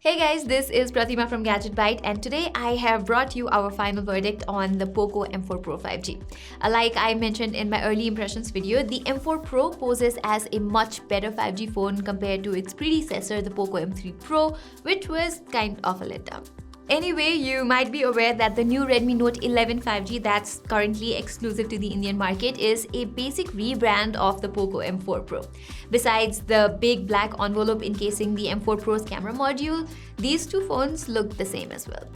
Hey guys, this is Pratima from Gadget Byte, and today I have brought you our final verdict on the Poco M4 Pro 5G. Like I mentioned in my early impressions video, the M4 Pro poses as a much better 5G phone compared to its predecessor, the Poco M3 Pro, which was kind of a letdown. Anyway, you might be aware that the new Redmi Note 11 5G that's currently exclusive to the Indian market is a basic rebrand of the Poco M4 Pro. Besides the big black envelope encasing the M4 Pro's camera module, these two phones look the same as well.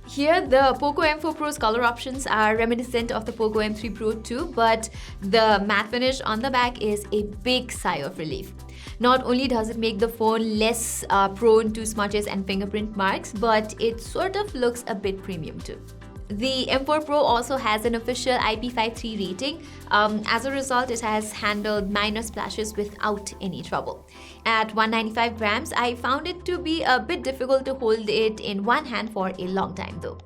Here, the Poco M4 Pro's color options are reminiscent of the Poco M3 Pro too, but the matte finish on the back is a big sigh of relief. Not only does it make the phone less prone to smudges and fingerprint marks, but it sort of looks a bit premium too. The M4 Pro also has an official IP53 rating. As a result, it has handled minor splashes without any trouble. At 195 grams, I found it to be a bit difficult to hold it in one hand for a long time though.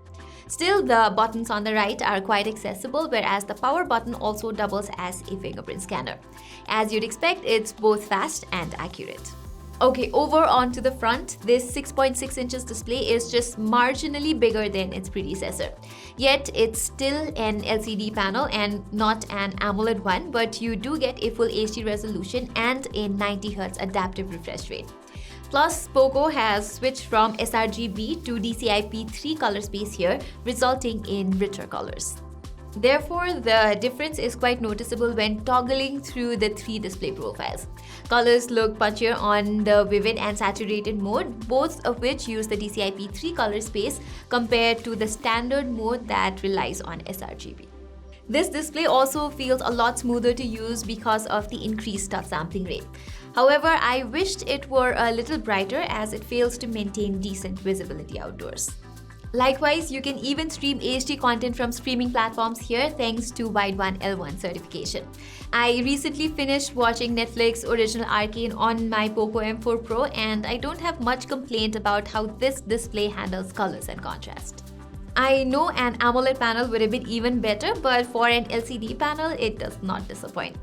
Still, the buttons on the right are quite accessible, whereas the power button also doubles as a fingerprint scanner. As you'd expect, it's both fast and accurate. Okay, over onto the front, this 6.6 inches display is just marginally bigger than its predecessor. Yet, it's still an LCD panel and not an AMOLED one, but you do get a full HD resolution and a 90Hz adaptive refresh rate. Plus, Poco has switched from sRGB to DCI-P3 color space here, resulting in richer colors. Therefore, the difference is quite noticeable when toggling through the three display profiles. Colors look punchier on the vivid and saturated mode, both of which use the DCI-P3 color space compared to the standard mode that relies on sRGB. This display also feels a lot smoother to use because of the increased touch sampling rate. However, I wished it were a little brighter as it fails to maintain decent visibility outdoors. Likewise, you can even stream HD content from streaming platforms here thanks to Wide 1 L1 certification. I recently finished watching Netflix Original Arcane on my Poco M4 Pro, and I don't have much complaint about how this display handles colors and contrast. I know an AMOLED panel would have been even better, but for an LCD panel, it does not disappoint.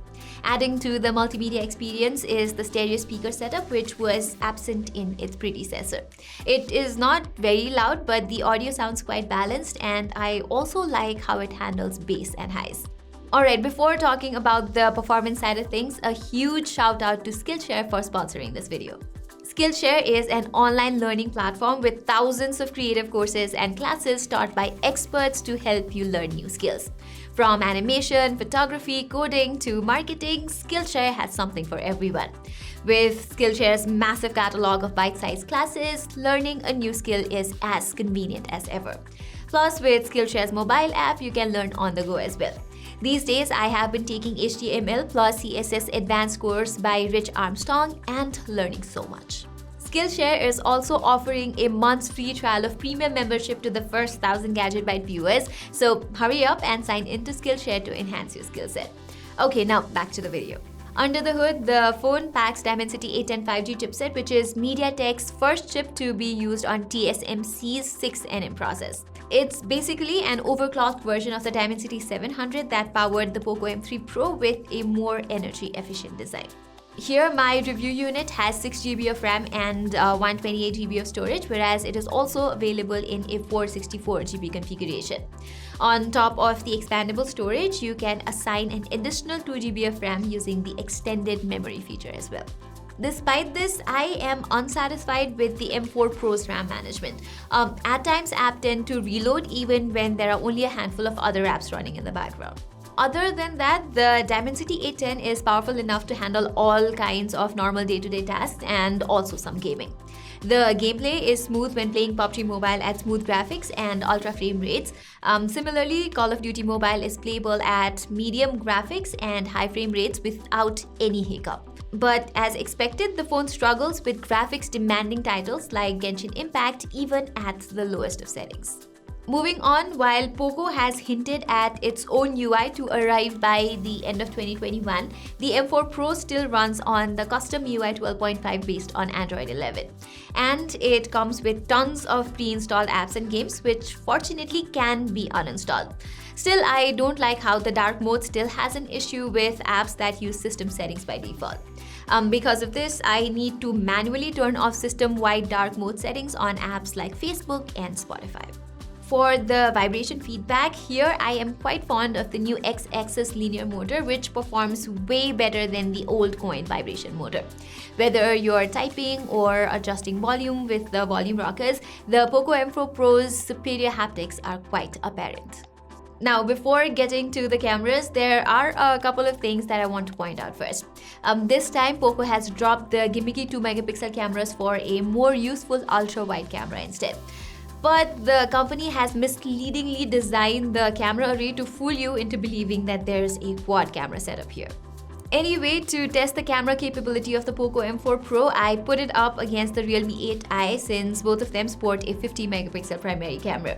Adding to the multimedia experience is the stereo speaker setup, which was absent in its predecessor. It is not very loud, but the audio sounds quite balanced, and I also like how it handles bass and highs. Alright, before talking about the performance side of things, a huge shout out to Skillshare for sponsoring this video. Skillshare is an online learning platform with thousands of creative courses and classes taught by experts to help you learn new skills. From animation, photography, coding to marketing, Skillshare has something for everyone. With Skillshare's massive catalog of bite-sized classes, learning a new skill is as convenient as ever. Plus, with Skillshare's mobile app, you can learn on the go as well. These days, I have been taking HTML plus CSS advanced course by Rich Armstrong and learning so much. Skillshare is also offering a month's free trial of premium membership to the first 1,000 Gadget Byte viewers, so hurry up and sign into Skillshare to enhance your skill set. Okay, now back to the video. Under the hood, the phone packs Dimensity A10 5G chipset, which is MediaTek's first chip to be used on TSMC's 6nm process. It's basically an overclocked version of the Dimensity 700 that powered the Poco M3 Pro with a more energy-efficient design. Here, my review unit has 6GB of RAM and 128GB of storage, whereas it is also available in a 464GB configuration. On top of the expandable storage, you can assign an additional 2GB of RAM using the extended memory feature as well. Despite this, I am unsatisfied with the M4 Pro's RAM management. At times, apps tend to reload even when there are only a handful of other apps running in the background. Other than that, the Dimensity A10 is powerful enough to handle all kinds of normal day-to-day tasks and also some gaming. The gameplay is smooth when playing PUBG Mobile at smooth graphics and ultra frame rates. Similarly, Call of Duty Mobile is playable at medium graphics and high frame rates without any hiccup. But as expected, the phone struggles with graphics demanding titles like Genshin Impact even at the lowest of settings. Moving on, while Poco has hinted at its own UI to arrive by the end of 2021, the M4 Pro still runs on the custom UI 12.5 based on Android 11. And it comes with tons of pre-installed apps and games which fortunately can be uninstalled. Still, I don't like how the dark mode still has an issue with apps that use system settings by default. Because of this, I need to manually turn off system-wide dark mode settings on apps like Facebook and Spotify. For the vibration feedback, here I am quite fond of the new X-axis linear motor, which performs way better than the old coin vibration motor. Whether you're typing or adjusting volume with the volume rockers, the Poco M4 Pro's superior haptics are quite apparent. Now, before getting to the cameras, there are a couple of things that I want to point out first. This time, Poco has dropped the gimmicky 2-megapixel cameras for a more useful ultra-wide camera instead. But the company has misleadingly designed the camera array to fool you into believing that there's a quad camera setup here. Anyway, to test the camera capability of the Poco M4 Pro, I put it up against the Realme 8i since both of them sport a 50-megapixel primary camera.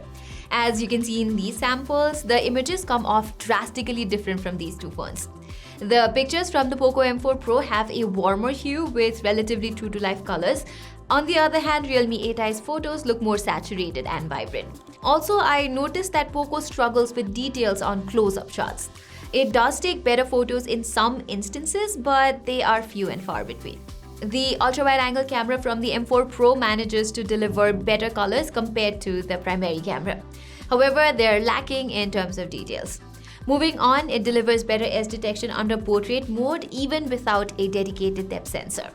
As you can see in these samples, the images come off drastically different from these two phones. The pictures from the Poco M4 Pro have a warmer hue with relatively true-to-life colors. On the other hand, Realme 8i's photos look more saturated and vibrant. Also, I noticed that Poco struggles with details on close-up shots. It does take better photos in some instances, but they are few and far between. The ultra-wide-angle camera from the M4 Pro manages to deliver better colors compared to the primary camera. However, they're lacking in terms of details. Moving on, it delivers better edge detection under portrait mode even without a dedicated depth sensor.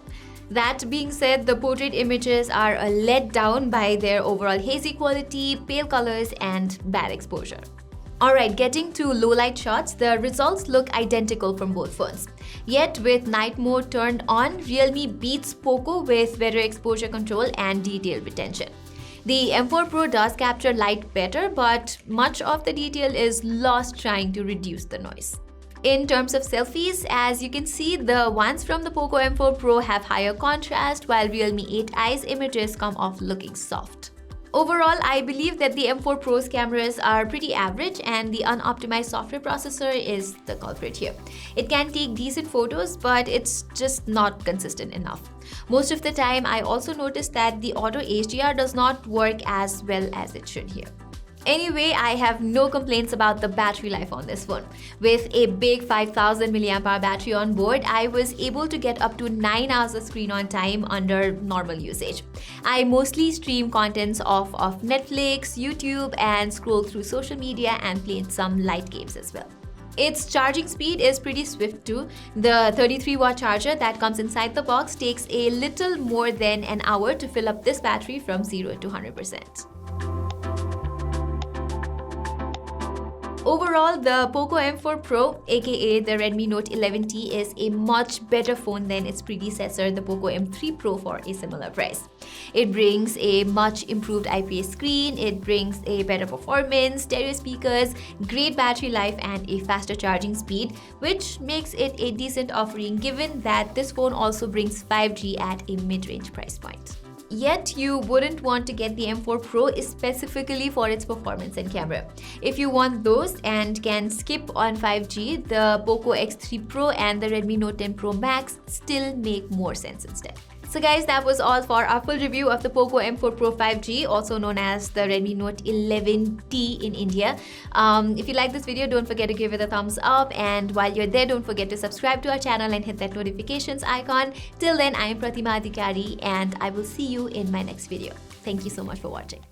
That being said, the portrait images are let down by their overall hazy quality, pale colors, and bad exposure. Alright, getting to low light shots, the results look identical from both phones. Yet with night mode turned on, Realme beats Poco with better exposure control and detail retention. The M4 Pro does capture light better, but much of the detail is lost trying to reduce the noise. In terms of selfies, as you can see, the ones from the Poco M4 Pro have higher contrast, while Realme 8i's images come off looking soft. Overall, I believe that the M4 Pro's cameras are pretty average and the unoptimized software processor is the culprit here. It can take decent photos, but it's just not consistent enough. Most of the time, I also noticed that the auto HDR does not work as well as it should here. Anyway, I have no complaints about the battery life on this phone. With a big 5000 mAh battery on board, I was able to get up to 9 hours of screen on time under normal usage. I mostly stream contents off of Netflix, YouTube, and scroll through social media and played some light games as well. Its charging speed is pretty swift too. The 33-watt charger that comes inside the box takes a little more than an hour to fill up this battery from 0 to 100%. Overall, the Poco M4 Pro, aka the Redmi Note 11T, is a much better phone than its predecessor, the Poco M3 Pro, for a similar price. It brings a much improved IPS screen, it brings a better performance, stereo speakers, great battery life, and a faster charging speed, which makes it a decent offering given that this phone also brings 5G at a mid-range price point. Yet, you wouldn't want to get the M4 Pro specifically for its performance and camera. If you want those and can skip on 5G, the Poco X3 Pro and the Redmi Note 10 Pro Max still make more sense instead. So guys, that was all for our full review of the Poco M4 Pro 5G, also known as the Redmi Note 11T in India. If you like this video, don't forget to give it a thumbs up, and while you're there, don't forget to subscribe to our channel and hit that notifications icon. Till then, I am Pratima, a.k.a, and I will see you in my next video. Thank you so much for watching.